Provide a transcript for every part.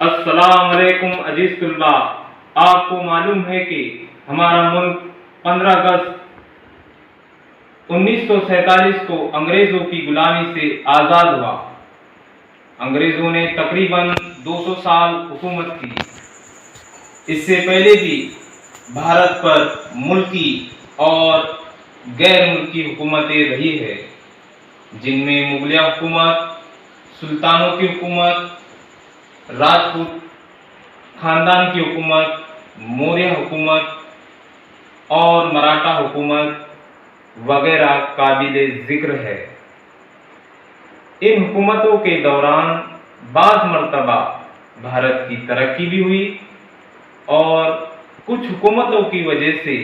अस्सलाम वालेकुम अजीज तुल्बा। आपको मालूम है कि हमारा मुल्क 15 अगस्त 1947 को अंग्रेजों की गुलामी से आज़ाद हुआ। अंग्रेजों ने तकरीबन 200 साल हुकूमत की। इससे पहले भी भारत पर मुल्की और गैर मुल्की हुकूमतें रही है, जिनमें मुगलिया हुकूमत, सुल्तानों की हुकूमत, राजपूत खानदान की हुकूमत, मौर्य हुकूमत और मराठा हुकूमत वगैरह काबिले जिक्र है। इन हुकूमतों के दौरान बाज़ मर्तबा भारत की तरक्की भी हुई और कुछ हुकूमतों की वजह से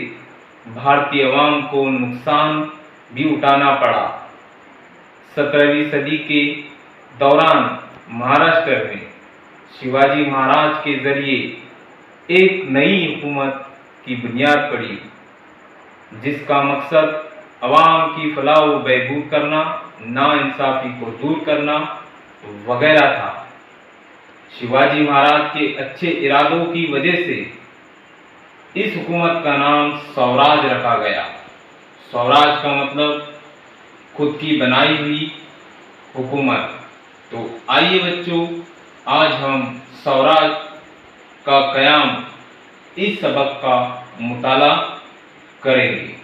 भारतीय अवाम को नुकसान भी उठाना पड़ा। 17वीं सदी के दौरान महाराष्ट्र में शिवाजी महाराज के जरिए एक नई हुकूमत की बुनियाद पड़ी, जिसका मकसद अवाम की फलाह व बहबूद करना, नाइंसाफ़ी को दूर करना वगैरह था। शिवाजी महाराज के अच्छे इरादों की वजह से इस हुकूमत का नाम स्वराज रखा गया। स्वराज का मतलब खुद की बनाई हुई हुकूमत। तो आइए बच्चों, आज हम स्वराज का क़याम इस सबक का मुताला करेंगे।